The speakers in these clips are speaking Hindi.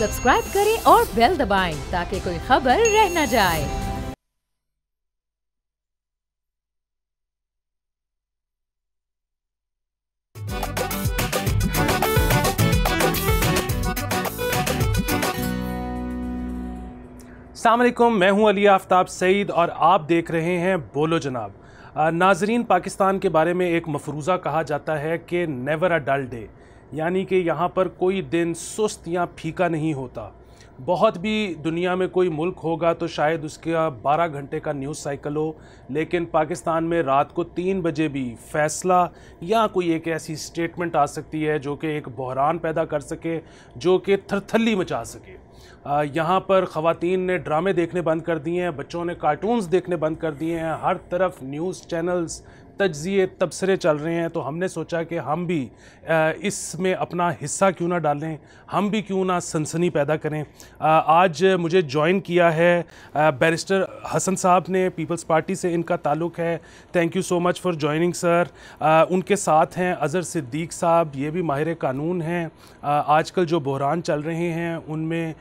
सब्सक्राइब करें और बेल दबाएं ताकि कोई खबर रह न जाए। अस्सलाम वालेकुम, मैं हूं अली आफ्ताब सईद और आप देख रहे हैं बोलो जनाब। नाजरीन, पाकिस्तान के बारे में एक मफरूज़ा कहा जाता है कि नेवर अ डल डे, यानी कि यहाँ पर कोई दिन सुस्त या फीका नहीं होता। बहुत भी दुनिया में कोई मुल्क होगा तो शायद उसका 12 घंटे का न्यूज़ साइकिल हो, लेकिन पाकिस्तान में रात को 3 बजे भी फ़ैसला या कोई एक ऐसी स्टेटमेंट आ सकती है जो कि एक बहरान पैदा कर सके, जो कि थरथल्ली मचा सके। यहाँ पर ख़वातीन ने ड्रामे देखने बंद कर दिए हैं, बच्चों ने कार्टून्स देखने बंद कर दिए हैं, हर तरफ न्यूज़ चैनल्स तज्ज़िये तबसरे चल रहे हैं। तो हमने सोचा कि हम भी इसमें अपना हिस्सा क्यों ना डालें, हम भी क्यों ना सनसनी पैदा करें। आज मुझे ज्वाइन किया है बैरिस्टर हसन साहब ने, पीपल्स पार्टी से इनका ताल्लुक़ है। Thank you so much for joining sir. उनके साथ हैं अज़हर सिद्दीक़ साहब, ये भी माहिर कानून हैं। आजकल जो बहरान चल रहे हैं उनमें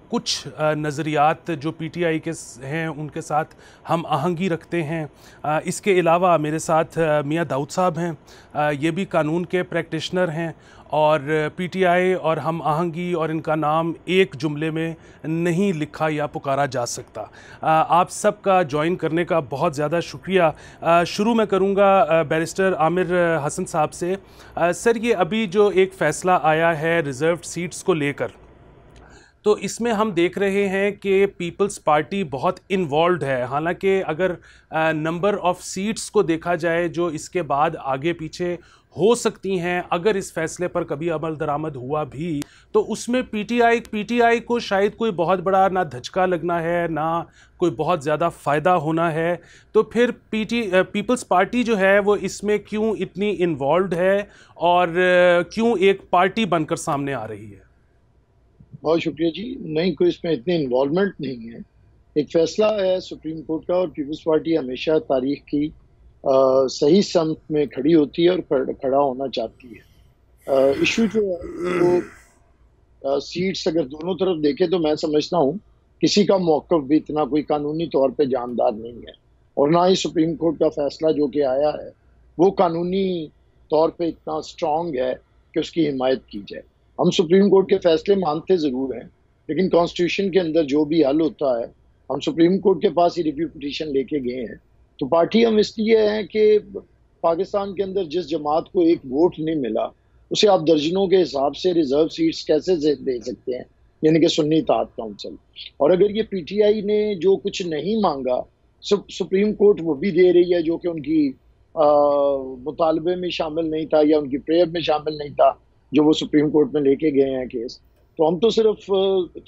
कुछ नज़रियात जो PTI के हैं उनके साथ हम आहंगी रखते हैं। इसके अलावा मेरे साथ मियाँ दाऊद साहब हैं, ये भी कानून के प्रैक्टिशनर हैं और PTI और हम आहंगी और इनका नाम एक जुमले में नहीं लिखा या पुकारा जा सकता। आप सबका ज्वाइन करने का बहुत ज़्यादा शुक्रिया। शुरू में करूँगा बैरिस्टर आमिर हसन साहब से। सर, ये अभी जो एक फ़ैसला आया है रिज़र्व्ड सीट्स को लेकर, तो इसमें हम देख रहे हैं कि पीपल्स पार्टी बहुत इन्वॉल्व है। हालांकि अगर नंबर ऑफ़ सीट्स को देखा जाए जो इसके बाद आगे पीछे हो सकती हैं, अगर इस फैसले पर कभी अमल दरामद हुआ भी, तो उसमें PTI को शायद कोई बहुत बड़ा ना धचका लगना है, ना कोई बहुत ज़्यादा फ़ायदा होना है। तो फिर पीपल्स पार्टी जो है वो इसमें क्यों इतनी इन्वॉल्व है और क्यों एक पार्टी बनकर सामने आ रही है? बहुत शुक्रिया जी। नहीं, कोई इसमें इतनी इन्वॉल्वमेंट नहीं है। एक फैसला है सुप्रीम कोर्ट का और पीपल्स पार्टी हमेशा तारीख की सही समत में खड़ी होती है और खड़ा होना चाहती है। इशू जो है वो सीट्स अगर दोनों तरफ देखे तो मैं समझता हूँ किसी का मौक़िफ़ भी इतना कोई कानूनी तौर पे जानदार नहीं है, और ना ही सुप्रीम कोर्ट का फैसला जो कि आया है वो कानूनी तौर पे इतना स्ट्रॉन्ग है कि उसकी हिमायत की जाए। हम सुप्रीम कोर्ट के फैसले मानते ज़रूर हैं, लेकिन कॉन्स्टिट्यूशन के अंदर जो भी हल होता है हम सुप्रीम कोर्ट के पास ही रिव्यू पिटीशन लेके गए हैं। तो पार्टी हम इसलिए हैं कि पाकिस्तान के अंदर जिस जमात को एक वोट नहीं मिला उसे आप दर्जनों के हिसाब से रिजर्व सीट्स कैसे दे सकते हैं, यानी कि सुन्नी इत्तेहाद काउंसिल। और अगर ये PTI ने जो कुछ नहीं मांगा, सुप्रीम कोर्ट वो भी दे रही है जो कि उनकी मुतालबे में शामिल नहीं था या उनकी प्रेयर में शामिल नहीं था, जो वो सुप्रीम कोर्ट में लेके गए हैं केस। तो हम तो सिर्फ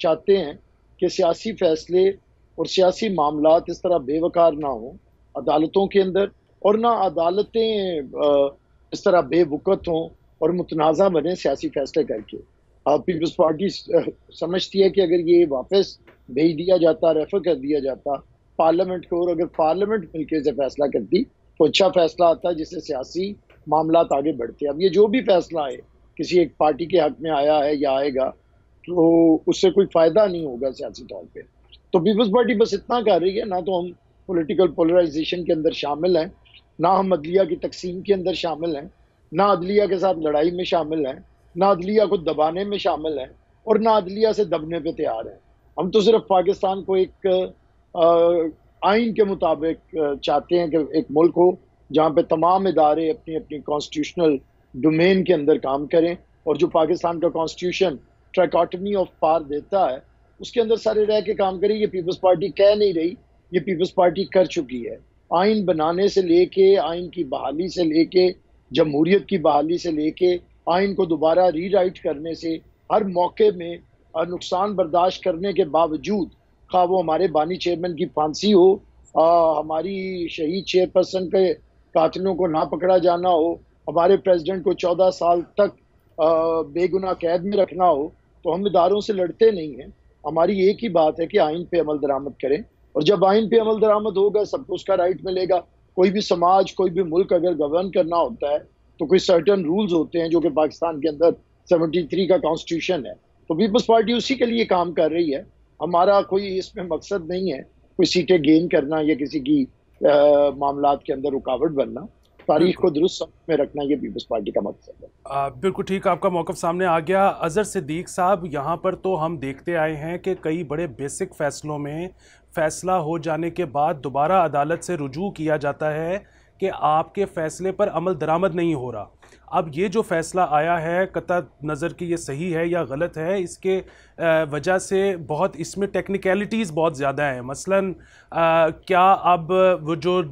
चाहते हैं कि सियासी फैसले और सियासी मामलात इस तरह बेवकार ना हो अदालतों के अंदर, और ना अदालतें इस तरह बेवकूफ़ हों और मुतनाज़ा बने सियासी फैसले करके। पीपल्स पार्टी समझती है कि अगर ये वापस भेज दिया जाता, रेफर कर दिया जाता पार्लियामेंट को, और अगर पार्लियामेंट मिलकर से फैसला करती तो अच्छा फैसला आता जिससे सियासी मामलात आगे बढ़ते। अब ये जो भी फैसला है किसी एक पार्टी के हक में आया है या आएगा तो उससे कोई फ़ायदा नहीं होगा सियासी तौर पे। तो पीपल्स पार्टी बस इतना कर रही है, ना तो हम पॉलिटिकल पोलराइजेशन के अंदर शामिल हैं, ना हम अदलिया की तकसीम के अंदर शामिल हैं, ना अदलिया के साथ लड़ाई में शामिल हैं, ना अदलिया को दबाने में शामिल हैं, और ना अदलिया से दबने पे तैयार हैं। हम तो सिर्फ पाकिस्तान को एक आइन के मुताबिक चाहते हैं कि एक मुल्क हो जहाँ पे तमाम इदारे अपनी अपनी कॉन्स्टिट्यूशनल डोमेन के अंदर काम करें, और जो पाकिस्तान का कॉन्स्टिट्यूशन ट्रैकोटमी ऑफ पावर देता है उसके अंदर सारे रह के काम करें। ये पीपल्स पार्टी कह नहीं रही, ये पीपल्स पार्टी कर चुकी है। आइन बनाने से लेके, आइन की बहाली से लेके, जमहूरियत की बहाली से लेके, आइन को दोबारा रीराइट करने से हर मौके में नुकसान बर्दाश्त करने के बावजूद, खा वो हमारे बानी चेयरमैन की फांसी हो, हमारी शहीद चेयरपर्सन के कातिलों को ना पकड़ा जाना हो, हमारे प्रेसिडेंट को 14 साल तक बेगुनाह कैद में रखना हो, तो हम इदारों से लड़ते नहीं हैं। हमारी एक ही बात है कि आइन पे अमल दरामद करें, और जब आइन पे अमल दरामद होगा सबको उसका राइट मिलेगा। कोई भी समाज, कोई भी मुल्क अगर गवर्न करना होता है तो कोई सर्टेन रूल्स होते हैं जो कि पाकिस्तान के अंदर 73 का कॉन्स्टिट्यूशन है। तो पीपल्स पार्टी उसी के लिए काम कर रही है। हमारा कोई इसमें मकसद नहीं है कोई सीटें गेन करना या किसी की मामलात के अंदर रुकावट बनना। तारीख को दुरुस्त में रखना ये पीपल्स पार्टी का मकसद है। बिल्कुल ठीक, आपका मौक़िफ़ सामने आ गया। अज़हर सिद्दीक साहब, यहाँ पर तो हम देखते आए हैं कि कई बड़े बेसिक फ़ैसलों में फ़ैसला हो जाने के बाद दोबारा अदालत से रुजू किया जाता है कि आपके फ़ैसले पर अमल दरामद नहीं हो रहा। अब ये जो फ़ैसला आया है, कतई नज़र कि ये सही है या गलत है, इसके वजह से बहुत इसमें टेक्निकलिटीज़ बहुत ज़्यादा हैं। मसलन क्या अब वो जो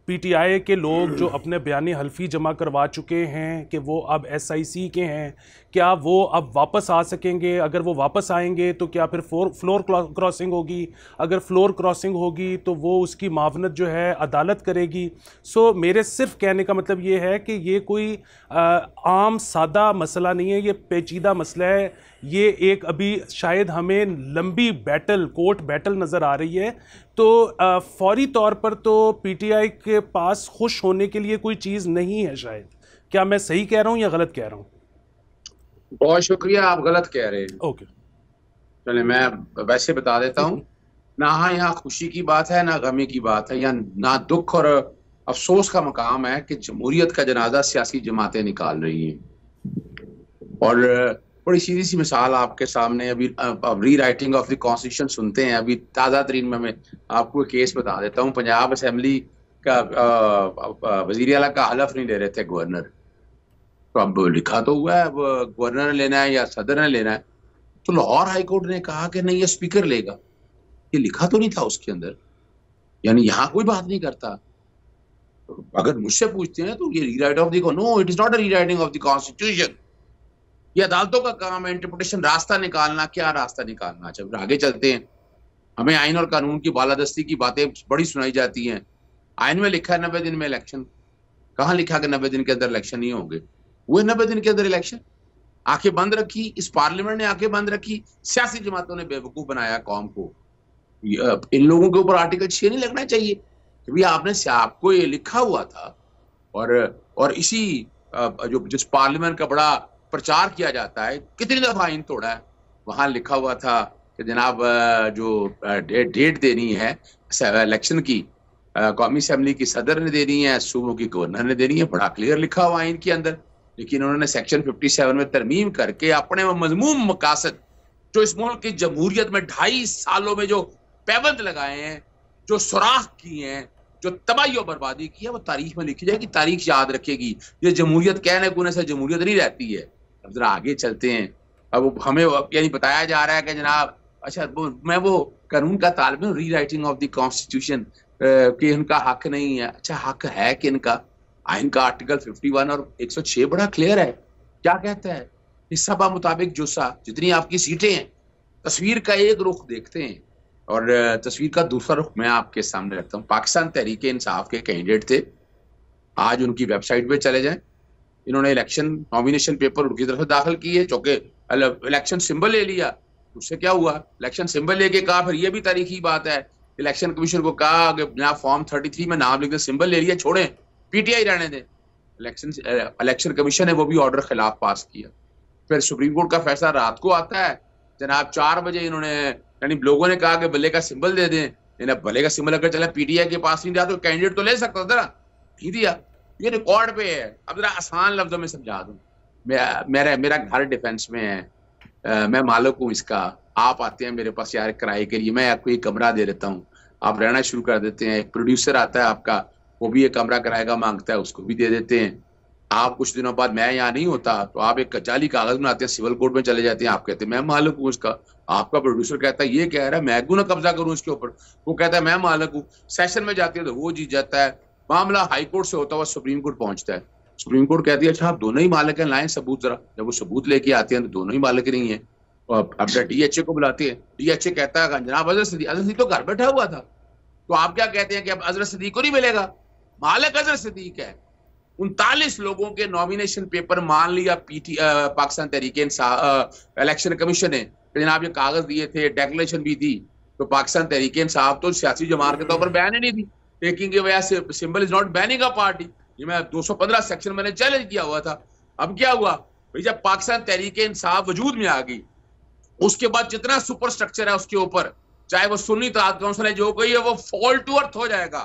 पीटीआई के लोग जो अपने बयानी हल्फी जमा करवा चुके हैं कि वो अब एसआईसी के हैं, क्या वो अब वापस आ सकेंगे? अगर वो वापस आएंगे तो क्या फिर फ्लोर क्रॉसिंग होगी? अगर फ्लोर क्रॉसिंग होगी तो वो उसकी मावनत जो है अदालत करेगी। सो मेरे सिर्फ कहने का मतलब ये है कि ये कोई आम सादा मसला नहीं है, ये पेचीदा मसला है। ये एक अभी शायद हमें लंबी बैटल, कोर्ट बैटल नज़र आ रही है। तो फौरी तौर पर तो पीटीआई के पास खुश होने के लिए कोई चीज़ नहीं है शायद। क्या मैं सही कह रहा हूँ या गलत कह रहा हूँ? बहुत शुक्रिया, आप गलत कह रहे हैं। ओके, चले मैं वैसे बता देता हूँ। ना यहाँ खुशी की बात है, ना गमी की बात है, या ना दुख और अफसोस का मकाम है कि जमहूरियत का जनाजा सियासी जमातें निकाल रही हैं। और बड़ी सीधी सी मिसाल आपके सामने, अभी री राइटिंग ऑफ द कॉन्स्टिट्यूशन सुनते हैं। अभी ताज़ा तरीन में मैं आपको एक केस बता देता हूँ। पंजाब असेंबली का वज़ीर आला का हलफ नहीं ले रहे थे गवर्नर, तो अब लिखा तो हुआ है, अब गवर्नर ने लेना है या सदर ने लेना है, तो लाहौर हाई कोर्ट ने कहा कि नहीं, ये स्पीकर लेगा। ये लिखा तो नहीं था उसके अंदर, यानी यहाँ कोई बात नहीं करता। अगर मुझसे पूछते हैं तो ये rewrite of the, no, it is not a rewriting of the constitution. ये अदालतों का काम है, इंटरप्रिटेशन, रास्ता निकालना। क्या रास्ता निकालना? जब आगे चलते हैं, हमें आइन और कानून की बालादस्ती की बातें बड़ी सुनाई जाती हैं। आइन में लिखा है 90 दिन में इलेक्शन। कहाँ लिखा कि 90 दिन के अंदर इलेक्शन नहीं होंगे? हुए 90 दिन के अंदर इलेक्शन। आंखें बंद रखी, इस पार्लियामेंट ने आंखें बंद रखी, सियासी जमातों ने बेवकूफ बनाया कौम को। इन लोगों के ऊपर आर्टिकल 6 नहीं लगना चाहिए कि भाई आपने, आपको ये लिखा हुआ था। और इसी जो जिस पार्लियामेंट का बड़ा प्रचार किया जाता है, कितनी दफा आइन तोड़ा है, वहां लिखा हुआ था कि जनाब जो डेट देनी है इलेक्शन की, कौमी असेंबली की सदर ने देनी है, सूबों की गवर्नर ने देनी है। बड़ा क्लियर लिखा हुआ आइन के अंदर। लेकिन उन्होंने सेक्शन 57 में तरमीम करके अपने मजमूम मकासद, जो इस मुल्क की जमहूरियत में 2.5 सालों में जो पैबंद लगाए हैं, जो सुराख किए हैं, जो तबाही और बर्बादी की है, वो तारीख में लिखी जाएगी। तारीख याद रखेगी। ये जमहूरियत कहने कोने से जमहूरियत नहीं रहती है। अब जरा आगे चलते हैं। अब हमें यानी बताया जा रहा है कि जनाब, अच्छा मैं वो कानून का तालिब हूँ, री राइटिंग ऑफ द कॉन्स्टिट्यूशन, कि इनका हक नहीं है। अच्छा हक है कि इनका? आइन का आर्टिकल 51 और 106 बड़ा क्लियर है। क्या कहता है? हिस्सा बा मुताबिक जुस्सा, जितनी आपकी सीटें हैं। तस्वीर का एक रुख देखते हैं और तस्वीर का दूसरा रुख मैं आपके सामने रखता हूँ। पाकिस्तान तहरीक इंसाफ के कैंडिडेट थे, आज उनकी वेबसाइट पे चले जाएं। इन्होंने इलेक्शन नॉमिनेशन पेपर उनकी तरफ से दाखिल किए, चूंकि इलेक्शन सिंबल ले लिया। उससे क्या हुआ? इलेक्शन सिंबल लेके कहा, फिर ये भी तारीखी बात है, इलेक्शन कमीशन को कहा कि यहाँ फॉर्म 33 में नाम लिख दे, सिंबल ले लिया, छोड़ें, पीटीआई रहने दें। इलेक्शन कमीशन ने वो भी ऑर्डर खिलाफ पास किया। फिर सुप्रीम कोर्ट का फैसला रात को आता है, जनाब 4 बजे इन्होंने, यानी लोगों ने कहा कि बल्ले का सिंबल दे दें। बल्ले का सिंबल अगर चला पीटीआई के पास नहीं दिया तो कैंडिडेट तो ले सकता था ना, नहीं दिया। ये रिकॉर्ड पे है। अब जरा आसान लफ्जों में समझा दूं। मेरा घर डिफेंस में है, मैं मालिक हूँ इसका। आप आते हैं मेरे पास यार किराए के लिए, मैं आपको एक कमरा दे देता हूँ, आप रहना शुरू कर देते हैं। एक प्रोड्यूसर आता है आपका, वो भी एक कमरा किराए का मांगता है, उसको भी दे देते हैं। आप कुछ दिनों बाद, मैं यहाँ नहीं होता, तो आप एक जाली कागज बनाते हैं, सिविल कोर्ट में चले जाते हैं। आप कहते हैं मैं मालिक हूँ उसका। आपका प्रोड्यूसर कहता है ये कह रहा है मैं क्यों ना कब्जा करूँ इसके ऊपर। वो कहता है मैं मालिक हूँ। सेशन में जाते हैं तो वो जीत जाता है। मामला हाई कोर्ट से होता हुआ सुप्रीम कोर्ट पहुंचता है। सुप्रीम कोर्ट कहती है अच्छा आप दोनों ही मालिक हैं, लाएं सबूत जरा। जब वो सबूत लेके आते हैं तो दोनों ही मालिक नहीं है। अब डीएचए को बुलाते हैं। डीएचए कहता है जनाब अजहर सिद्दीक तो घर बैठा हुआ था, तो आप क्या कहते हैं कि अब अजहर सिद्दीक को नहीं मिलेगा? मालिक अजहर सिद्दीक है। 39 लोगों के नॉमिनेशन पेपर मान लिया पाकिस्तान तहरीक इलेक्शन कमीशन ने, जनाब ये कागज दिए थे, डेक्लेरेशन भी थी। तो पाकिस्तान तहरीक इंसाफ तो सियासी जमात के तौर पर बैन ही नहीं थी। टेकिंग की वजह से symbol is not banning a party, ये मैं 215 सेक्शन मैंने चैलेंज किया हुआ था। अब क्या हुआ भाई, जब पाकिस्तान तहरीक इंसाफ वजूद में आ गई उसके बाद जितना सुपर स्ट्रक्चर है उसके ऊपर, चाहे वो सुन्नी इत्तेहाद काउंसिल है, जो कोई है वो फॉल टू अर्थ हो जाएगा,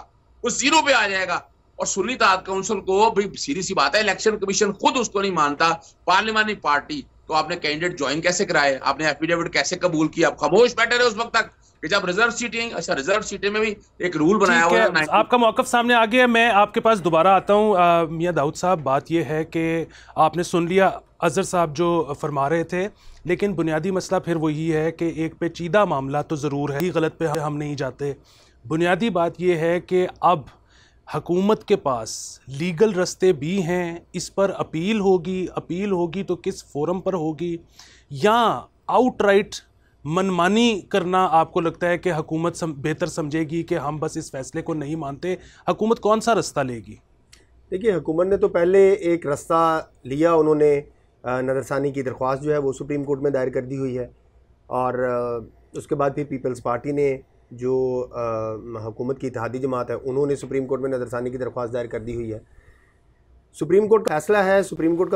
वो जीरो पे आ जाएगा। और सुन्नी इत्तेहाद काउंसिल को भी सीधी सी बात है, इलेक्शन कमीशन खुद उसको नहीं मानता, पार्लियामेंट्री पार्टी, तो आपने कैंडिडेट ज्वाइन कैसे कराए, आपने एफिडेविट कैसे कबूल किया? आप खामोश बैठे रहे उस वक्त तक कि जब रिजर्व सीटें, अच्छा रिजर्व सीटें में भी एक रूल बनाया हुआ है। आपका मौक़िफ़ सामने आ गया। मैं आपके पास दोबारा आता हूँ। मियां दाऊद साहब, बात यह है कि आपने सुन लिया अजहर साहब जो फरमा रहे थे, लेकिन बुनियादी मसला फिर वही है कि एक पेचीदा मामला तो ज़रूर है, गलत पे हम नहीं जाते। बुनियादी बात यह है कि अब हुकूमत के पास लीगल रास्ते भी हैं, इस पर अपील होगी तो किस फोरम पर होगी, या आउटराइट मनमानी करना आपको लगता है कि हुकूमत बेहतर समझेगी कि हम बस इस फैसले को नहीं मानते? हुकूमत कौन सा रास्ता लेगी? देखिए, हुकूमत ने तो पहले एक रास्ता लिया, उन्होंने नज़रसानी की दरख्वास्त जो है वो सुप्रीम कोर्ट में दायर कर दी हुई है, और उसके बाद फिर पीपल्स पार्टी ने जो हुकूमत की इत्तेहादी जमात है उन्होंने सुप्रीम कोर्ट में नज़रसानी की दरख्वास्त दायर कर दी हुई है। सुप्रीम कोर्ट का फैसला है, सुप्रीम कोर्ट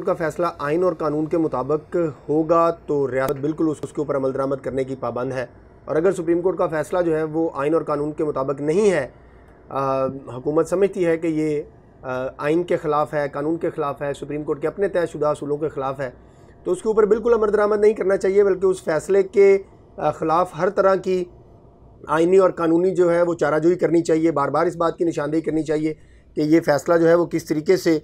का फैसला आइन और कानून के मुताबिक होगा तो रियासत बिल्कुल उसके ऊपर अमल दरामद करने की पाबंद है, और अगर सुप्रीम कोर्ट का फैसला जो है वो आइन और कानून के मुताबिक नहीं है, हुकूमत समझती है कि ये आइन के ख़िलाफ़ है, कानून के ख़िलाफ़ है, सुप्रीम कोर्ट के अपने तयशुदा असूलों के ख़िलाफ़ है, तो उसके ऊपर बिल्कुल अमल दरामद नहीं करना चाहिए, बल्कि उस फैसले के ख़िलाफ़ हर तरह की आइनी और कानूनी जो है वो चाराजोई करनी चाहिए। बार बार इस बात की निशानदेही करनी चाहिए कि ये फ़ैसला जो है वो किस तरीके से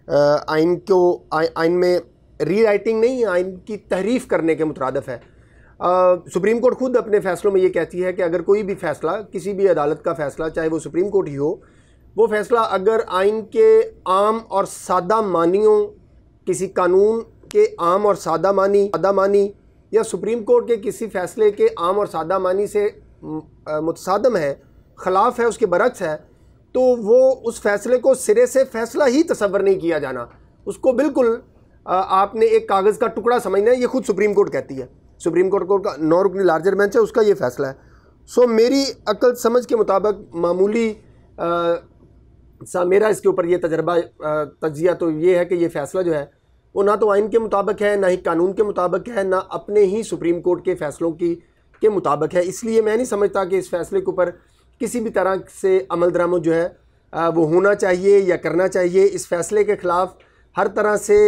आइन में रीराइटिंग नहीं, आइन की तहरीफ करने के मुतरादिफ है। सुप्रीम कोर्ट खुद अपने फ़ैसलों में ये कहती है कि अगर कोई भी फ़ैसला, किसी भी अदालत का फ़ैसला, चाहे वो सुप्रीम कोर्ट ही हो, वो फ़ैसला अगर आइन के आम और सादा मानियों, किसी कानून के आम और सादा मानी या सुप्रीम कोर्ट के किसी फ़ैसले के आम और सादा मानी से मुतसादम है, ख़िलाफ़ है, उसके बरक्स है, तो वो उस फैसले को सिरे से फ़ैसला ही तसव्वुर नहीं किया जाना, उसको बिल्कुल आपने एक कागज़ का टुकड़ा समझना है। ये खुद सुप्रीम कोर्ट कहती है, सुप्रीम कोर्ट का 9 रुकनी लार्जर बेंच है, उसका ये फ़ैसला है। सो मेरी अक्ल समझ के मुताबिक मामूली मेरा इसके ऊपर ये तजिया तो ये है कि ये फ़ैसला जो है वो ना तो आइन के मुताबिक है, ना ही कानून के मुताबिक है, ना अपने ही सुप्रीम कोर्ट के फ़ैसलों के मुताबिक है। इसलिए मैं नहीं समझता कि इस फैसले के ऊपर किसी भी तरह से अमल दरामद जो है वो होना चाहिए या करना चाहिए। इस फैसले के ख़िलाफ़ हर तरह से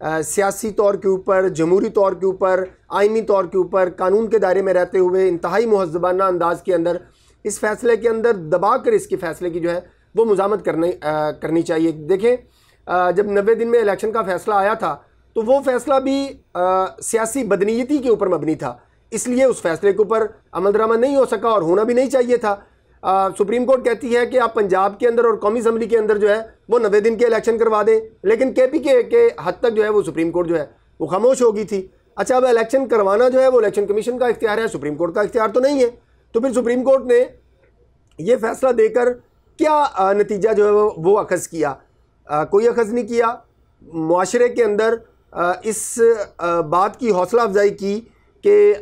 सियासी तौर के ऊपर, जमहूरी तौर के ऊपर, आइनी तौर के ऊपर, कानून के दायरे में रहते हुए इंतहाई मुहज़्ज़बाना अंदाज के अंदर इस फैसले के अंदर दबा कर इसके फैसले की जो है वो मुज़ामत करनी चाहिए। देखें, जब 90 दिन में इलेक्शन का फ़ैसला आया था तो वो फ़ैसला भी सियासी बदनीयती के ऊपर मबनी था, इसलिए उस फैसले के ऊपर अमल दरामद नहीं हो सका और होना भी नहीं चाहिए था। सुप्रीम कोर्ट कहती है कि आप पंजाब के अंदर और कौमी असम्बली के अंदर जो है वो 90 दिन के इलेक्शन करवा दें, लेकिन KPK के हद तक जो है वो सुप्रीम कोर्ट जो है वो खामोश हो गई थी। अच्छा, अब इलेक्शन करवाना जो है वो इलेक्शन कमीशन का इख्तियार है, सुप्रीम कोर्ट का इख्तियार तो नहीं है। तो फिर सुप्रीम कोर्ट ने ये फैसला देकर क्या नतीजा जो है वो अखज़ किया? कोई अखज़ नहीं किया। मुआशरे के अंदर इस बात की हौसला अफजाई की कि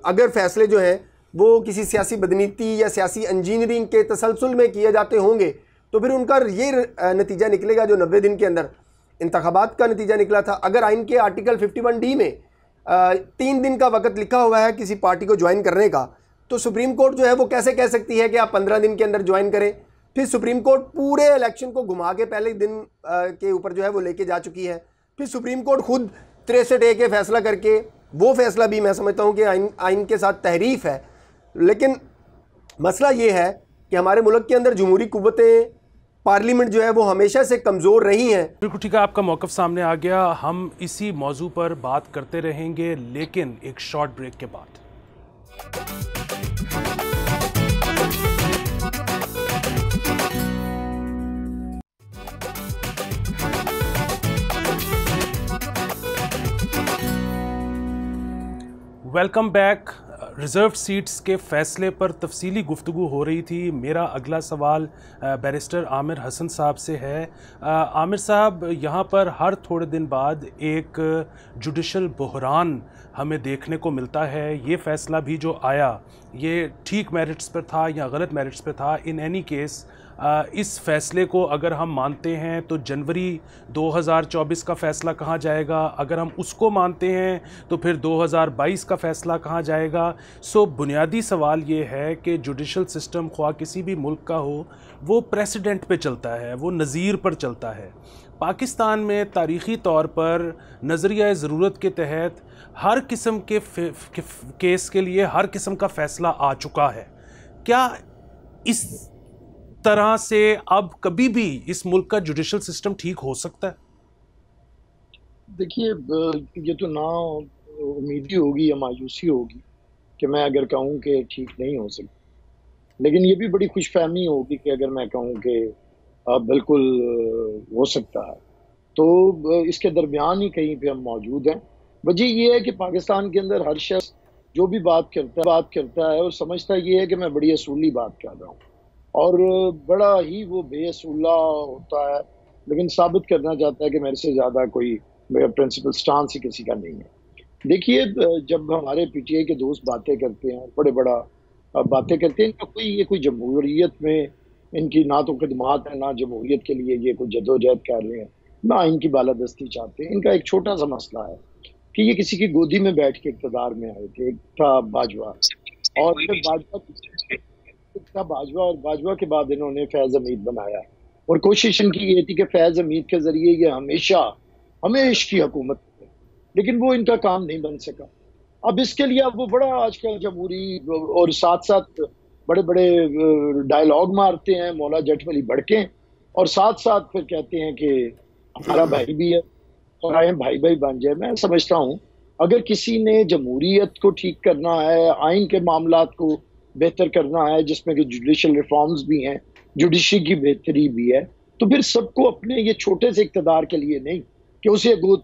अगर फ़ैसले जो हैं वो किसी सियासी बदनीति या सियासी इंजीनियरिंग के तसलसल में किए जाते होंगे तो फिर उनका ये नतीजा निकलेगा जो 90 दिन के अंदर इंतखाबात का नतीजा निकला था। अगर आइन के आर्टिकल 51D में 3 दिन का वक़्त लिखा हुआ है किसी पार्टी को ज्वाइन करने का, तो सुप्रीम कोर्ट जो है वो कैसे कह सकती है कि आप 15 दिन के अंदर ज्वाइन करें? फिर सुप्रीम कोर्ट पूरे इलेक्शन को घुमा के पहले दिन के ऊपर जो है वो लेके जा चुकी है। फिर सुप्रीम कोर्ट खुद 63A के फैसला करके, वो फैसला भी मैं समझता हूँ कि आइन के साथ तहरीफ है। लेकिन मसला ये है कि हमारे मुल्क के अंदर जमहूरी कुव्वतें, पार्लियामेंट जो है वो हमेशा से कमज़ोर रही हैं। बिल्कुल ठीक है, आपका मौक़िफ़ सामने आ गया। हम इसी मौजू पर बात करते रहेंगे, लेकिन एक शॉर्ट ब्रेक के बाद। Welcome back. रिज़र्व सीट्स के फ़ैसले पर तफसीली गुफ्तगू हो रही थी। मेरा अगला सवाल बैरिस्टर आमिर हसन साहब से है। आमिर साहब, यहाँ पर हर थोड़े दिन बाद एक जुडिशल बहरान हमें देखने को मिलता है। ये फ़ैसला भी जो आया ये ठीक मेरिट्स पर था या गलत मेरिट्स पर था, इन एनी केस इस फ़ैसले को अगर हम मानते हैं तो जनवरी 2024 का फ़ैसला कहाँ जाएगा, अगर हम उसको मानते हैं तो फिर 2022 का फ़ैसला कहाँ जाएगा। सो बुनियादी सवाल ये है कि जुडिशल सिस्टम ख्वाह किसी भी मुल्क का हो, वो प्रेसिडेंट पे चलता है, वो नज़ीर पर चलता है। पाकिस्तान में तारीख़ी तौर पर नज़रिया ज़रूरत के तहत हर किस्म के केस के लिए हर किस्म का फ़ैसला आ चुका है। क्या इस तरह से अब कभी भी इस मुल्क का जुडिशल सिस्टम ठीक हो सकता है? देखिए, ये तो ना उम्मीदी होगी या मायूसी होगी कि मैं अगर कहूँ कि ठीक नहीं हो सकता, लेकिन ये भी बड़ी खुशफहमी होगी कि अगर मैं कहूँ कि बिल्कुल हो सकता है। तो इसके दरमियान ही कहीं पे हम मौजूद हैं। वजह ये है कि पाकिस्तान के अंदर हर शख्स जो भी बात करता है और समझता ये है कि मैं बड़ी असूली बात कर रहा हूँ, और बड़ा ही वो बेअसूला होता है, लेकिन साबित करना चाहता है कि मेरे से ज़्यादा कोई मेरा प्रिंसिपल स्टांस ही किसी का नहीं है। देखिए, जब हमारे पीटीआई के दोस्त बातें करते हैं, बड़े बड़ा बातें करते हैं, इनका ये कोई जमहूरियत में इनकी ना तो खिदमात है, ना जमहूरियत के लिए ये कोई जदोजहद कर रहे हैं, ना इनकी बालादस्ती चाहते हैं। इनका एक छोटा सा मसला है कि ये किसी की गोदी में बैठ के इक़्तिदार में आए थे। एक था बाजवा, और फिर बाजवा और बाजवा के बाद इन्होंने फैज़ हमीद बनाया, और कोशिश इनकी ये थी कि फैज़ हमीद के ज़रिए ये हमेशा की हुकूमत, लेकिन वो इनका काम नहीं बन सका। अब इसके लिए अब वो बड़ा आजकल जमहूरी और साथ साथ बड़े बड़े डायलॉग मारते हैं, मौला जट वली भड़के, और साथ साथ फिर कहते हैं कि हमारा भाई भी है और आए भाई भाई बन जाए। मैं समझता हूँ अगर किसी ने जमहूरियत को ठीक करना है, आइन के मामलात को बेहतर करना है, जिसमें कि जुडिशल रिफॉर्म्स भी हैं, जुडिशरी की बेहतरी भी है, तो फिर सबको अपने ये छोटे से इक़्तिदार के लिए नहीं कि उसे गोद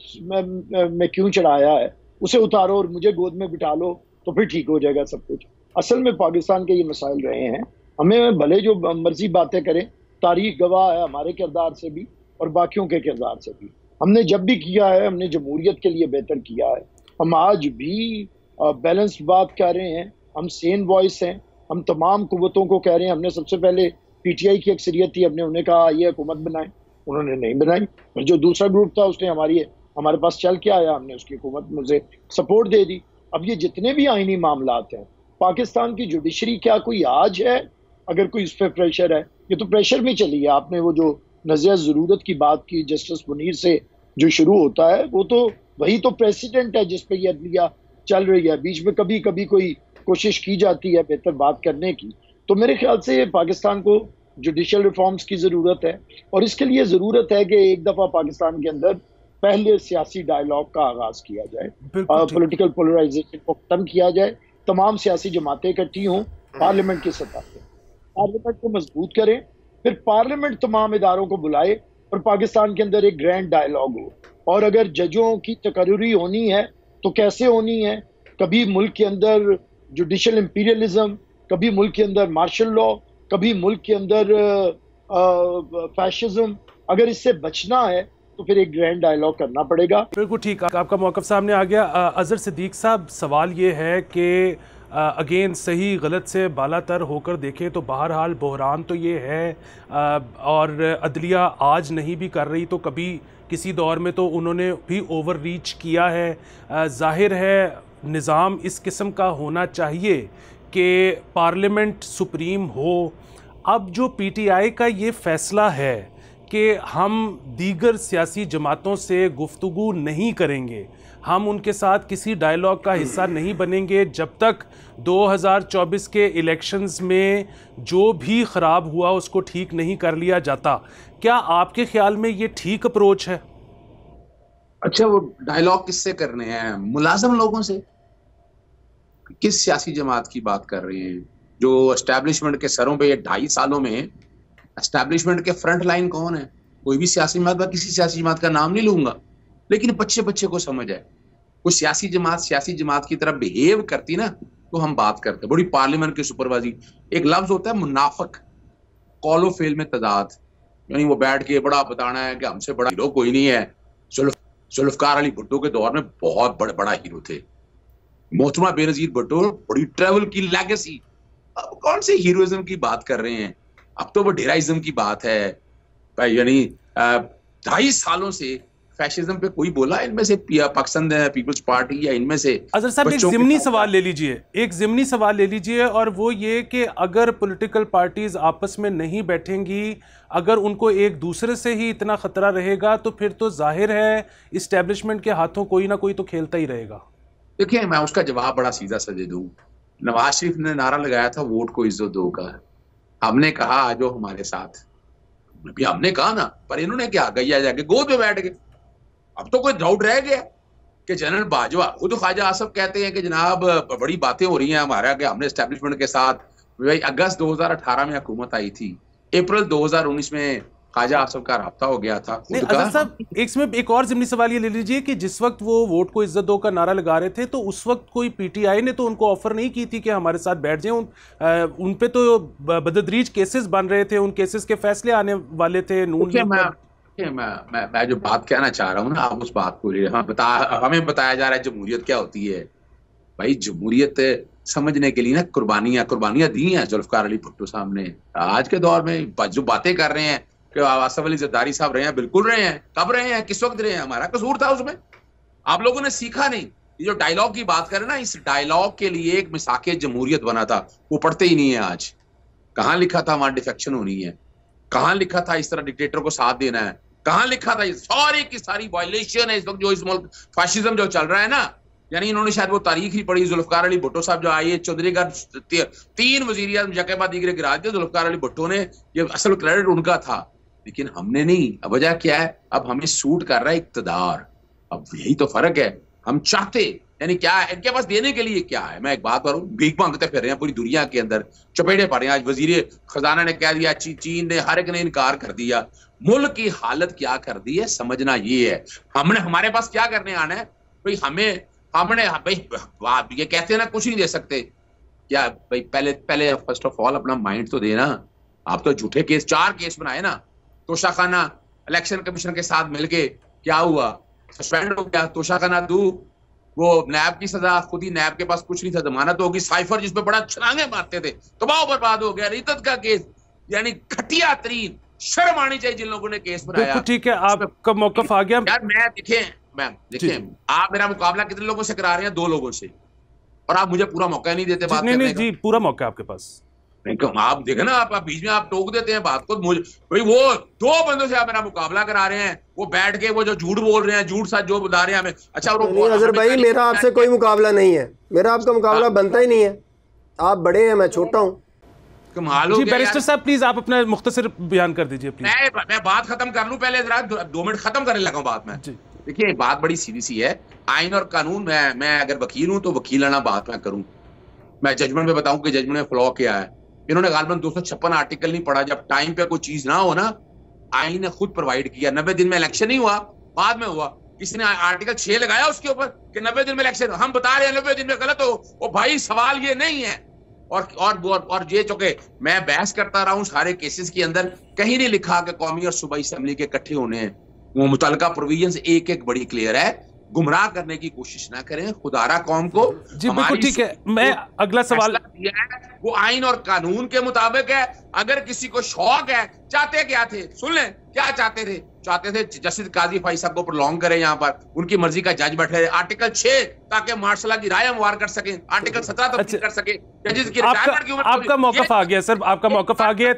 में क्यों चढ़ाया है, उसे उतारो और मुझे गोद में बिठा लो तो फिर ठीक हो जाएगा सब कुछ। असल में पाकिस्तान के ये मसाइल रहे हैं। हमें भले जो मर्जी बातें करें, तारीख गवाह है हमारे किरदार से भी और बाकियों के किरदार से भी। हमने जब भी किया है, हमने जमहूरियत के लिए बेहतर किया है। हम आज भी बैलेंस्ड बात कर रहे हैं, हम सेन वॉइस हैं, हम तमाम कुव्वतों को कह रहे हैं। हमने सबसे पहले पीटीआई की अक्सरियत थी, हमने उन्हें कहा ये हुकूमत बनाए, उन्होंने नहीं बनाई। और जो दूसरा ग्रुप था उसने हमारे पास चल के आया, हमने उसकी हुकूमत में उसे सपोर्ट दे दी। अब ये जितने भी आईनी मामलात हैं, पाकिस्तान की जुडिशरी क्या कोई आज है अगर कोई इस पर प्रेशर है? ये तो प्रेशर में चली है। आपने वो जो नज़रिया ज़रूरत की बात की जस्टिस मुनीर से जो शुरू होता है, वो तो वही तो प्रेसिडेंट है जिस पे ये अदलिया चल रही है। बीच में कभी कभी कोई कोशिश की जाती है बेहतर बात करने की। तो मेरे ख्याल से पाकिस्तान को जुडिशल रिफॉर्म्स की ज़रूरत है, और इसके लिए ज़रूरत है कि एक दफ़ा पाकिस्तान के अंदर पहले सियासी डायलॉग का आगाज़ किया जाए, पॉलिटिकल पोलराइजेशन को ख़त्म किया जाए, तमाम सियासी जमातें इकट्ठी हों पार्लियामेंट की सतह पर, पार्लियामेंट को मजबूत करें, फिर पार्लियामेंट तमाम इदारों को बुलाए और पाकिस्तान के अंदर एक ग्रैंड डायलॉग हो। और अगर जजों की तकर्री होनी है तो कैसे होनी है? कभी मुल्क के अंदर जुडिशल इंपीरियलिज्म, कभी मुल्क के अंदर मार्शल लॉ, कभी मुल्क के अंदर फैशिज्म। अगर इससे बचना है तो फिर एक ग्रैंड डायलॉग करना पड़ेगा। बिल्कुल ठीक, आपका मौक़िफ़ सामने आ गया। अज़हर सिद्दीक़ साहब, सवाल ये है कि अगेन सही गलत से बालातर होकर देखें तो बहरहाल बहरान तो ये है, और अदलिया आज नहीं भी कर रही तो कभी किसी दौर में तो उन्होंने भी ओवर रीच किया है। ज़ाहिर है निज़ाम इस किस्म का होना चाहिए कि पार्लियामेंट सुप्रीम हो। अब जो पीटीआई का ये फ़ैसला है कि हम दीगर सियासी जमातों से गुफ्तगू नहीं करेंगे, हम उनके साथ किसी डायलॉग का हिस्सा नहीं बनेंगे जब तक 2024 के इलेक्शंस में जो भी ख़राब हुआ उसको ठीक नहीं कर लिया जाता, क्या आपके ख्याल में ये ठीक अप्रोच है? अच्छा, वो डायलॉग किससे करने हैं? मुलाजम लोगों से? किस सियासी जमात की बात कर रहे हैं? जो एस्टैब्लिशमेंट के सरों पे ये 2.5 सालों में एस्टैब्लिशमेंट के फ्रंट लाइन कौन है? कोई भी सियासी जमात, मैं किसी सियासी जमात का नाम नहीं लूंगा, लेकिन बच्चे को समझ है। कोई सियासी जमात की तरह बिहेव करती ना तो हम बात करते। बड़ी पार्लियामेंट की सुपरवाइजी, एक लफ्ज होता है मुनाफिक, कौलो फेल में तदाद, यानी वो बैठ के बड़ा बताना है कि हमसे बड़ा हीरो कोई नहीं है। जुल्फकार अली भुट्टो के दौर में बहुत बड़ा हीरो थे, मोहतरमा बेनजीर भुट्टो बड़ी ट्रेवल की लेगेसी, अब कौन से हीरोइज्म की बात कर रहे हैं, अब तो वो डेराइज्म की बात है भाई। यानी 2.5 सालों से फैशिज्म पे कोई बोला इनमें से पाकिस्तान पीपल्स पार्टी या इनमें से? अजहर साहब एक ज़िमनी सवाल ले लीजिए, एक ज़िमनी सवाल ले लीजिए, और वो ये कि अगर पॉलिटिकल पार्टीज आपस में नहीं बैठेंगी, अगर उनको एक दूसरे से ही इतना खतरा रहेगा, तो फिर तो जाहिर है इस्टेब्लिशमेंट के हाथों कोई ना कोई तो खेलता ही रहेगा। देखिए, मैं उसका जवाब बड़ा सीधा सा दे दूं। नवाज शरीफ ने नारा लगाया था वोट को इज्जत दो का, हमने कहा आ जाओ हमारे साथ, भी हमने कहा ना, पर इन्होंने क्या गैया जाके गोद में बैठ गए। अब तो कोई डाउट रह गया कि जनरल बाजवा, खुद ख्वाजा आसफ कहते हैं कि जनाब बड़ी बातें हो रही हैं हमारा कि हमने एस्टेब्लिशमेंट के साथ, भाई अगस्त 2018 में हुकूमत आई थी, अप्रैल 2019 में ख्वाजा आसफ का राब्ता हो गया था। अजहर साहब इसमें एक और ज़िमनी सवाल ये ले लीजिए कि जिस वक्त वो वोट को इज्जत दो का नारा लगा रहे थे, तो उस वक्त कोई पीटीआई ने तो उनको ऑफर नहीं की थी कि हमारे साथ बैठ जाएं? उन पे तो बदतदरीज केसेस बन रहे थे, उन केसेस के फैसले आने वाले थे। मैं जो बात कहना चाह रहा हूँ ना, आप उस बात को हमें बताया जा रहा है जमहूरियत क्या होती है। भाई जमहूरियत समझने के लिए ना कुर्बानियां दी हैं जुल्फकार अली भुट्टो साहब ने। आज के दौर में जो बातें कर रहे हैं कि आसफ अली जरदारी साहब रहे हैं, बिल्कुल रहे हैं। कब रहे हैं, किस वक्त रहे हैं, हमारा कसूर था उसमें? आप लोगों ने सीखा नहीं। ये जो डायलॉग की बात करें ना, इस डायलॉग के लिए एक मिसाके जमहूरियत बना था, वो पढ़ते ही नहीं है। आज कहाँ लिखा था वहां डिफेक्शन होनी है, कहाँ लिखा था इस तरह डिक्टेटर को साथ देना है, कहाँ लिखा था? सारी की सारी वायलेशन है इस वक्त जो इस मुल्क फैशिज्म जो चल रहा है ना। यानी इन्होंने शायद वो तारीख ही पढ़ी। जुल्फकार अली भुट्टो साहब जो आए चौधरीगढ़ 3 वजीर आज़म यके बाद दीगरे गिरा दिए, जुल्फकार अली भुट्टो ने, ये असल क्रेडिट उनका था, लेकिन हमने नहीं। अब वजह क्या है? अब हमें सूट कर रहा है इक्तदार। अब यही तो फर्क है। हम चाहते, यानी क्या है इनके पास देने के लिए क्या है? मैं एक बात करूं, भीख मांगते फिर रहे हैं पूरी दुनिया के अंदर, चपेटे पड़ रहे हैं। आज वजीर खजाना ने कह दिया, चीन ने, हर एक ने इनकार कर दिया। मुल्क की हालत क्या कर दी है, समझना ये है। हमने हमारे पास क्या करने आना है भाई? हमने भाई ये कहते हैं ना कुछ नहीं दे सकते क्या भाई? पहले फर्स्ट ऑफ ऑल अपना माइंड तो देना। आप तो झूठे केस 4 केस बनाए ना, तोशाखाना इलेक्शन कमीशन के साथ मिलके, क्या हुआ? सस्पेंड हो गया तोशाखाना। वो नैब की सजा, खुद ही नैब के पास कुछ नहीं था, जमानत होगी। साइफर जिसपे बड़ा छलांगे मारते थे, तबाह बर्बाद हो गया। रितत का केस, यानी घटिया तरीन, शर्म आनी चाहिए जिन लोगों ने केस बनाया। ठीक है, आपका मौकफ आ गया। यार देखें आप मेरा मुकाबला कितने लोगों से करा रहे हैं? 2 लोगों से, और आप मुझे पूरा मौका नहीं देते बात करने का। जी पूरा मौका आपके पास। आप देखें ना, आप बीच में आप टोक देते हैं बात को। मुझे भाई वो 2 बंदों से आप मेरा मुकाबला करा रहे हैं, वो बैठ के वो जो झूठ बोल रहे हैं, झूठ सच जो बता रहे हैं हमें। अच्छा अजहर भाई, मेरा आपसे कोई मुकाबला नहीं है, मेरा आपका मुकाबला बनता ही नहीं है। आप बड़े हैं, मैं छोटा हूँ। जी बैरिस्टर साहब प्लीज आप अपना मुख्तसर बयान कर दीजिए प्लीज। मैं बात खत्म कर लूं पहले, जरा 2 मिनट खत्म करने लगा बात में। देखिए बात बड़ी सीधी सी है, आइन और कानून। मैं अगर वकील हूं तो वकीलाना बात मैं करूं। मैं जजमेंट में बताऊं कि जजमेंट में फ्लॉ क्या है। इन्होंने गालबन 256 आर्टिकल नहीं पढ़ा। जब टाइम पे कोई चीज ना हो ना, आइन ने खुद प्रोवाइड किया। 90 दिन में इलेक्शन नहीं हुआ, बाद में हुआ। किसी ने आर्टिकल 6 लगाया उसके ऊपर कि 90 दिन में इलेक्शन। हम बता रहे हैं 90 दिन में गलत हो। वो भाई सवाल ये नहीं है। और ये चूंकि मैं बहस करता रहा हूं सारे केसेस के अंदर, कहीं नहीं लिखा कि कौमी और सूबाई असेंबली के इकट्ठे होने हैं। वो मुतलका प्रोविजंस एक बड़ी क्लियर है। गुमराह करने की कोशिश ना करें खुदारा कौम को। जी बिल्कुल ठीक है। मैं अगला सवाल, वो आइन और कानून के मुताबिक है। अगर किसी को शौक है, चाहते क्या थे सुन लें, क्या चाहते थे? चाहते थे जस्टिस काजी फाइज साहब को प्रोलॉन्ग करें, यहाँ पर उनकी मर्जी का जज बैठे। आर्टिकल 6 ताकि मार्शल की राय हमवार कर सके, आर्टिकल 17 तब्दील कर सके। जजेस की रिटायरमेंट की उम्र, आपका मौकफ आ गया सर, आपका मौकफ आ गया।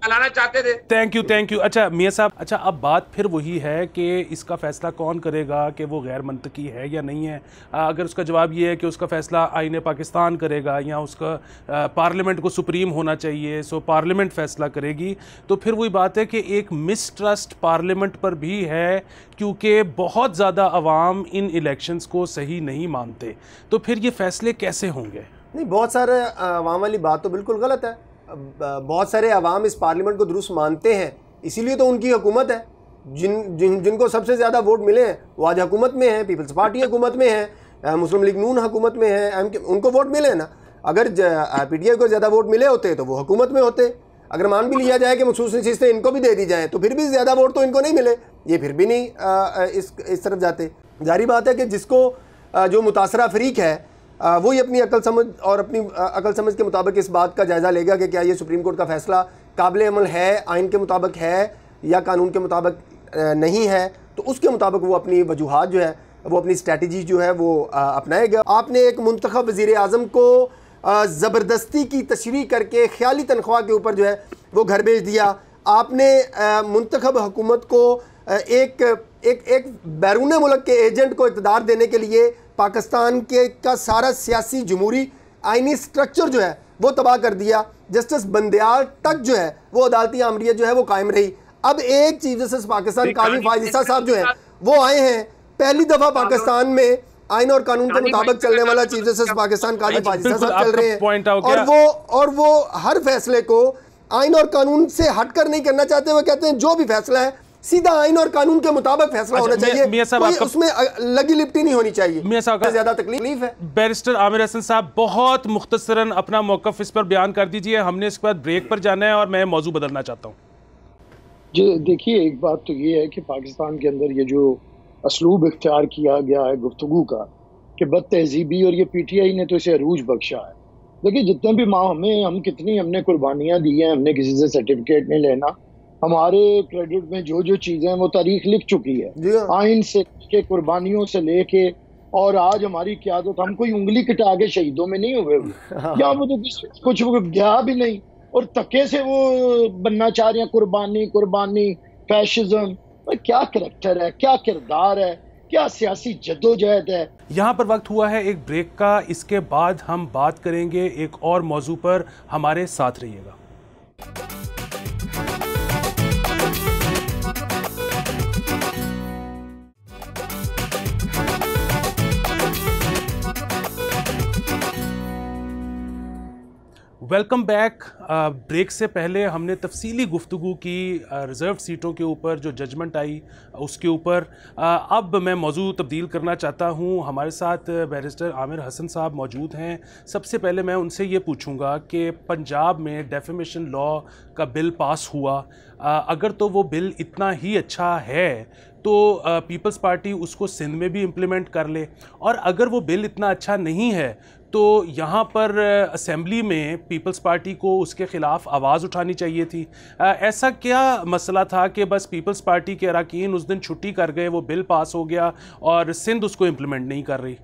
लाना चाहते थे। Thank you. अच्छा मियां साहब, अच्छा अब बात फिर वही है कि इसका फैसला कौन करेगा कि वो गैर मंतकी है या नहीं है। अगर उसका जवाब ये है कि उसका फैसला आईने पाकिस्तान करेगा या उसका पार्लियामेंट को सुप्रीम होना चाहिए, सो पार्लियामेंट फैसला करेगी, तो फिर वही बात है कि एक मिसट्रस्ट पार्लियामेंट पर भी है, क्योंकि बहुत ज़्यादा अवाम इन इलेक्शंस को सही नहीं मानते। तो फिर ये फैसले कैसे होंगे? नहीं, बहुत सारे अवाम वाली बात तो बिल्कुल गलत है। बहुत सारे अवाम इस पार्लियामेंट को दुरुस्त मानते हैं, इसीलिए तो उनकी हुकूमत है। जिनको सबसे ज़्यादा वोट मिले हैं वो आज हुकूमत में है, पीपल्स पार्टी हुकूमत में है, मुस्लिम लीग नून हुकूमत में है, उनको वोट मिले हैं ना। अगर पीटीआई को ज़्यादा वोट मिले होते तो वो हुकूमत में होते। अगर मान भी लिया जाए कि मखसूस नशिस्तें इनको भी दे दी जाए तो फिर भी ज़्यादा वोट तो इनको नहीं मिले, ये फिर भी नहीं इस तरफ जाते। जारी बात है कि जिसको जो मुतासरा फरीक है वही अपनी अकल समझ और अपनी अकल समझ के मुताबिक इस बात का जायज़ा लेगा कि क्या ये सुप्रीम कोर्ट का फैसला काबिल अमल है, आइन के मुताबिक है या कानून के मुताबिक नहीं है, तो उसके मुताबिक वो अपनी वजूहात जो है, वो अपनी स्ट्रैटेजी जो है वो अपनाएगा। आपने एक मुंतखब वज़ीर आज़म को ज़बरदस्ती की तशरीह करके ख्याली तनख्वाह के ऊपर जो है वो घर भेज दिया। आपने मुंतखब हुकूमत को एक बैरून मुल्क के एजेंट को इक़्तिदार देने के लिए पाकिस्तान के का सारा सियासी जमहूरी आइनी स्ट्रक्चर जो है वो तबाह कर दिया। जस्टिस बंदयाल तक जो है वो अदालती आमरीत जो है वो कायम रही। अब एक चीफ जस्टिस पाकिस्तान काजी फायज ईसा साहब जो है वो आए हैं, पहली दफ़ा पाकिस्तान में आइन और कानून के मुताबिक चलने वाला चीफ जस्टिस पाकिस्तान काजी फायज ईसा साहब चल रहे हैं, और वो हर फैसले को आइन और कानून से हटकर नहीं करना चाहते। वो कहते हैं जो भी फैसला है सीधा आइन और कानून के मुताबिक फैसला होना चाहिए, कोई उसमें लगी लिपटी नहीं होनी चाहिए। मियां साहब ज्यादा तकलीफ है। बैरिस्टर आमिर हसन साहब, बहुत मुख्तसरन अपना मौक़िफ़ इस पर बयान कर दीजिए, हमने इसके बाद ब्रेक पर जाना है और मैं मौजू बदलना चाहता हूँ। जी देखिए, एक बात तो ये है कि पाकिस्तान के अंदर ये जो असलूब इख्तियार किया गया है गुफ्तगू का कि बद तहजीबी, और ये PTI ने तो इसे अरूज बख्शा है। देखिए, जितने भी माह हमने कुर्बानियाँ दी हैं, हमने किसी से सर्टिफिकेट नहीं लेना, हमारे क्रेडिट में जो जो चीजें हैं वो तारीख लिख चुकी है, आइन से के कुर्बानियों से लेके, और आज हमारी क़यादत, हम कोई उंगली कटा के शहीदों में नहीं हुए या वो तो कुछ गया भी नहीं, और तके से वो बनना चाह रहे हैं कुर्बानी फैशिज्म। क्या करैक्टर है, क्या किरदार है, क्या सियासी जद्दोजहद है। यहाँ पर वक्त हुआ है एक ब्रेक का, इसके बाद हम बात करेंगे एक और मौजू पर, हमारे साथ रहिएगा। Welcome back. ब्रेक से पहले हमने तफसीली गुफ्तगू की रिज़र्व सीटों के ऊपर जो जजमेंट आई उसके ऊपर। अब मैं मौजू तब्दील करना चाहता हूँ। हमारे साथ बैरिस्टर आमिर हसन साहब मौजूद हैं। सबसे पहले मैं उनसे ये पूछूंगा कि पंजाब में डेफेमेशन लॉ का बिल पास हुआ, अगर तो वो बिल इतना ही अच्छा है तो पीपल्स पार्टी उसको सिंध में भी इम्प्लीमेंट कर ले, और अगर वो बिल इतना अच्छा नहीं है तो यहाँ पर असेंबली में पीपल्स पार्टी को उसके ख़िलाफ़ आवाज़ उठानी चाहिए थी। ऐसा क्या मसला था कि बस पीपल्स पार्टी के अरकान उस दिन छुट्टी कर गए, वो बिल पास हो गया और सिंध उसको इम्प्लीमेंट नहीं कर रही?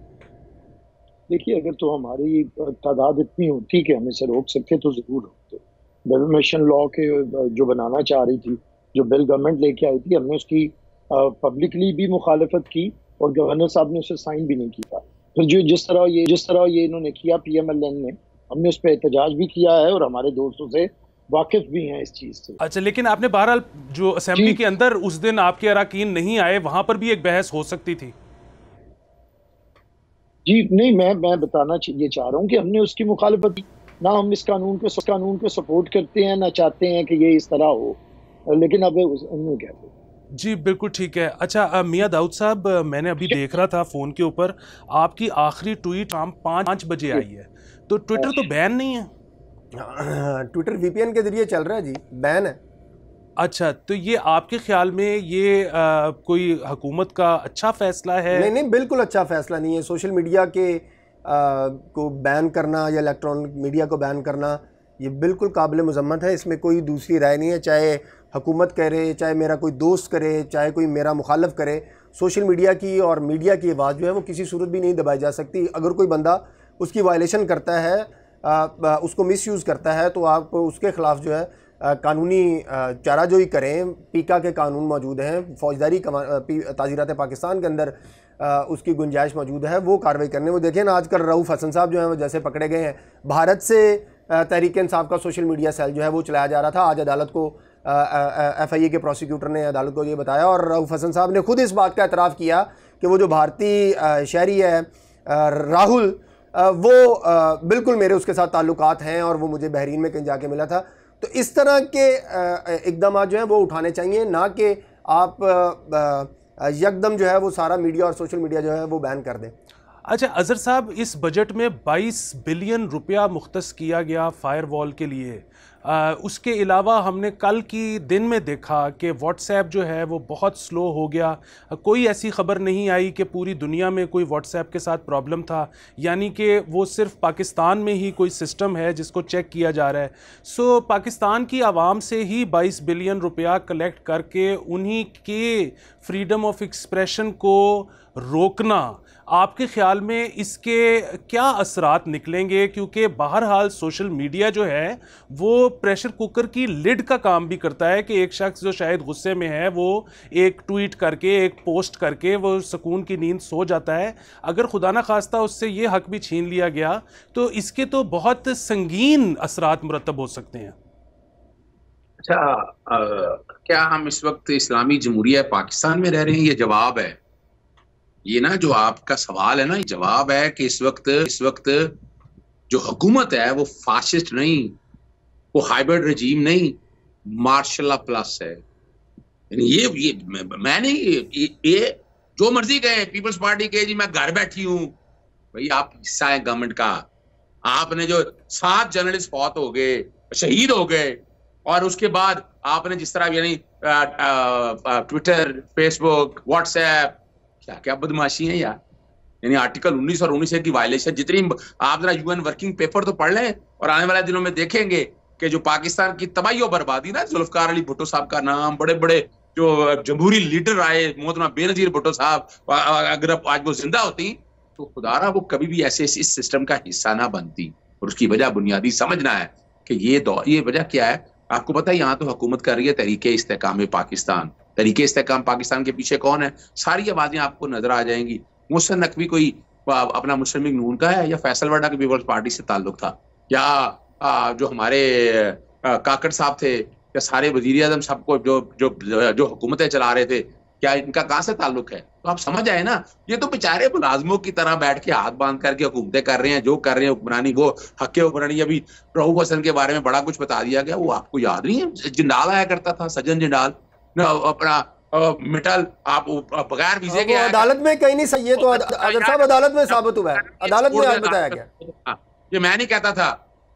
देखिए, अगर तो हमारी तादाद इतनी होती कि हम इसे रोक सकते तो ज़रूर होते। डेफेमेशन लॉ के जो बनाना चाह रही थी, जो बिल गवर्नमेंट लेके आई थी, हमने उसकी पब्लिकली भी मुखालफत की और गवर्नर साहब ने उसे साइन भी नहीं किया। फिर जिस तरह ये इन्होंने किया PMLN ने, हमने उस पर एहतजाज भी किया है और हमारे दोस्तों से वाकिफ भी हैं इस चीज़ से। अच्छा, लेकिन आपने बहरहाल जो असेंबली के अंदर उस दिन आपके अरकान नहीं आए, वहां पर भी एक बहस हो सकती थी। जी नहीं, मैं बताना ये चाह रहा हूँ कि हमने उसकी मुखालफत की। ना हम इस कानून को सपोर्ट करते हैं, ना चाहते हैं कि ये इस तरह हो, लेकिन अब उन्होंने कहते हैं। जी बिल्कुल ठीक है। अच्छा मियां दाऊद साहब, मैंने अभी देख रहा था फ़ोन के ऊपर, आपकी आखिरी ट्वीट शाम 5 बजे आई है, तो ट्विटर तो बैन नहीं है? ट्विटर VPN के जरिए चल रहा है जी, बैन है। अच्छा, तो ये आपके ख्याल में ये कोई हुकूमत का अच्छा फ़ैसला है? नहीं, बिल्कुल अच्छा फ़ैसला नहीं है। सोशल मीडिया के को बैन करना या इलेक्ट्रॉनिक मीडिया को बैन करना, ये बिल्कुल काबिल मज़म्मत है। इसमें कोई दूसरी राय नहीं है, चाहे हुकूमत करे, चाहे मेरा कोई दोस्त करे, चाहे कोई मेरा मुखालफ करे। सोशल मीडिया की और मीडिया की आवाज़ जो है वो किसी सूरत भी नहीं दबाई जा सकती। अगर कोई बंदा उसकी वायलेशन करता है, उसको मिसयूज़ करता है, तो आप उसके ख़िलाफ़ जो है कानूनी चाराजोई करें। पीका के कानून मौजूद हैं, फौजदारी ताज़ीरात पाकिस्तान के अंदर उसकी गुंजाइश मौजूद है, वो कार्रवाई करने। वो देखें ना, आजकल रऊफ़ हसन साहब जो हैं वो जैसे पकड़े गए हैं। भारत से तहरीक इंसाफ का सोशल मीडिया सेल जो है वो चलाया जा रहा था। आज अदालत को FIA के प्रोसिक्यूटर ने अदालत को ये बताया, और रऊफ़ हसन साहब ने खुद इस बात का एतराफ़ किया कि वो जो भारतीय शहरी है राहुल, वो बिल्कुल मेरे उसके साथ ताल्लुकात हैं और वो मुझे बहरीन में कहीं जाके मिला था। तो इस तरह के इक़दाम जो हैं वो उठाने चाहिए, ना कि आप यकदम जो है वो सारा मीडिया और सोशल मीडिया जो है वो बैन कर दें। अच्छा अजहर साहब, इस बजट में 22 बिलियन रुपया मुख्तस किया गया फायरवॉल के लिए। उसके अलावा हमने कल की दिन में देखा कि व्हाट्सएप जो है वो बहुत स्लो हो गया। कोई ऐसी ख़बर नहीं आई कि पूरी दुनिया में कोई व्हाट्सएप के साथ प्रॉब्लम था, यानी कि वो सिर्फ पाकिस्तान में ही कोई सिस्टम है जिसको चेक किया जा रहा है। सो पाकिस्तान की आवाम से ही 22 बिलियन रुपया कलेक्ट करके उन्हीं के फ्रीडम ऑफ एक्सप्रेशन को रोकना, आपके ख्याल में इसके क्या असरात निकलेंगे? क्योंकि बहरहाल सोशल मीडिया जो है वो प्रेशर कुकर की लिड का काम भी करता है कि एक शख्स जो शायद गुस्से में है वो एक ट्वीट करके, एक पोस्ट करके वो सुकून की नींद सो जाता है। अगर खुदा न खास्ता उससे ये हक भी छीन लिया गया तो इसके तो बहुत संगीन असरात मुरतब हो सकते हैं। अच्छा, क्या हम इस वक्त इस्लामी जमहूरिया पाकिस्तान में रह रहे हैं? ये जवाब है। ये ना जो आपका सवाल है ना, ये जवाब है कि इस वक्त जो हुकूमत है वो फाशिस्ट नहीं, वो हाइब्रिड रजीम नहीं, मार्शल लॉ प्लस है। ये मैं नहीं, ये जो मर्जी कहे, पीपल्स पार्टी कहे जी मैं घर बैठी हूं, भाई आप हिस्सा है गवर्नमेंट का। आपने जो 7 जर्नलिस्ट फौत हो गए, शहीद हो गए, और उसके बाद आपने जिस तरह यानी ट्विटर, फेसबुक, व्हाट्सएप, क्या क्या बदमाशी है यार। यानी आर्टिकल 19 और 19 की वायलेशन जितनी, आप जरा यूएन वर्किंग पेपर तो पढ़ लें और आने वाले दिनों में देखेंगे कि जो पाकिस्तान की तबाही और बर्बादी ना, जुल्फकार अली भुट्टो साहब का नाम, बड़े बड़े जो जमहूरी लीडर आए, मोहतरमा बेनजीर भुट्टो साहब, अगर आज वो जिंदा होती तो खुदारा वो कभी भी ऐसे इस सिस्टम का हिस्सा ना बनती। और उसकी वजह बुनियादी समझना है कि ये वजह क्या है। आपको पता है यहाँ तो हुकूमत कर रही है तहरीके इस्तेकाम पाकिस्तान। तहरीके इस्तेकाम पाकिस्तान के पीछे कौन है? सारी आवाजें आपको नजर आ जाएंगी। मुहसिन नकवी कोई अपना मुस्लिम लीग नून का है या फैसल वर्डा की पीपल्स पार्टी से ताल्लुक था, या जो हमारे काकड़ साहब थे, या सारे वजीर आजम साहब को जो हुकूमतें चला रहे थे, क्या इनका कहां से ताल्लुक है? तो आप समझ आए ना, ये तो बेचारे मुलाजमों की तरह बैठ के हाथ बांध करके हुकूमतें कर रहे हैं, जो कर रहे हैं हुक्मरानी। वो हक्के हुक्मरानी, अभी रऊफ हसन के बारे में बड़ा कुछ बता दिया गया, वो आपको याद नहीं है? जिंदाल आया करता था, सज्जन जिंदाल, अपना मिटल, आप बगैर वीजे के अदालत में कहीं नहीं सही है, तो अजहर साहब अदालत में साबित हुआ है, अदालत में आज बताया गया। ये मैं नहीं कहता था,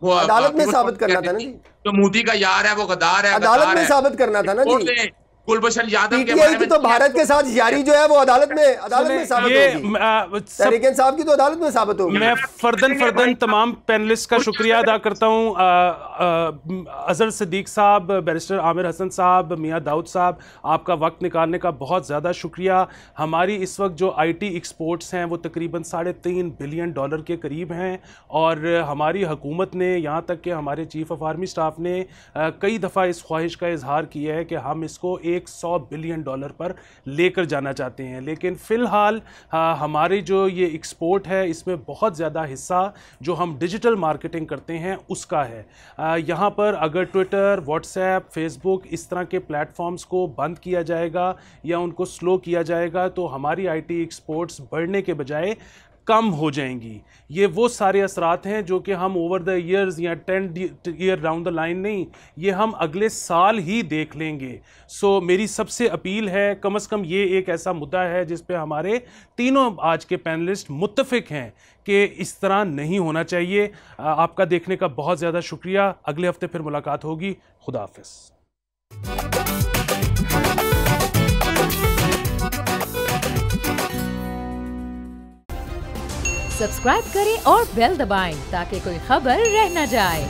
वो अदालत में साबित करना था ना जी। जो मोदी का यार है वो गद्दार है, अदालत में साबित करना था ना जी। गुलभूषण यादव के बारे में तो भारत के साथ यारी जो है वो अदालत में साबित होगी। तहरीक इंसाफ की तो अदालत में साबित होगी। मैं फर्दन तमाम पैनलिस्ट का शुक्रिया अदा करता हूं। अजहर सिद्दीक साहब, बैरिस्टर आमिर हसन साहब, मियां दाऊद साहब, आपका वक्त निकालने का बहुत ज़्यादा शुक्रिया। हमारी इस वक्त जो IT एक्सपोर्ट्स हैं वो तकरीबन $3.5 बिलियन के करीब हैं, और हमारी हुकूमत ने, यहाँ तक कि हमारे चीफ ऑफ आर्मी स्टाफ ने कई दफ़ा इस ख्वाहिश का इजहार किया है कि हम इसको $100 बिलियन पर लेकर जाना चाहते हैं। लेकिन फ़िलहाल हमारी जो ये एक्सपोर्ट है इसमें बहुत ज़्यादा हिस्सा जो हम डिजिटल मार्केटिंग करते हैं उसका है। यहाँ पर अगर ट्विटर, व्हाट्सएप, फेसबुक इस तरह के प्लेटफॉर्म्स को बंद किया जाएगा या उनको स्लो किया जाएगा तो हमारी IT एक्सपोर्ट्स बढ़ने के बजाय कम हो जाएंगी। ये वो सारे असरात हैं जो कि हम ओवर द ईयर्स या 10 ईयर डाउन द लाइन नहीं, ये हम अगले साल ही देख लेंगे। सो मेरी सबसे अपील है, कम से कम ये एक ऐसा मुद्दा है जिस पे हमारे तीनों आज के पैनलिस्ट मुत्तफिक हैं कि इस तरह नहीं होना चाहिए। आपका देखने का बहुत ज़्यादा शुक्रिया। अगले हफ्ते फिर मुलाकात होगी। खुदा हाफिज़। सब्सक्राइब करें और बेल दबाएं ताकि कोई खबर रह न जाए।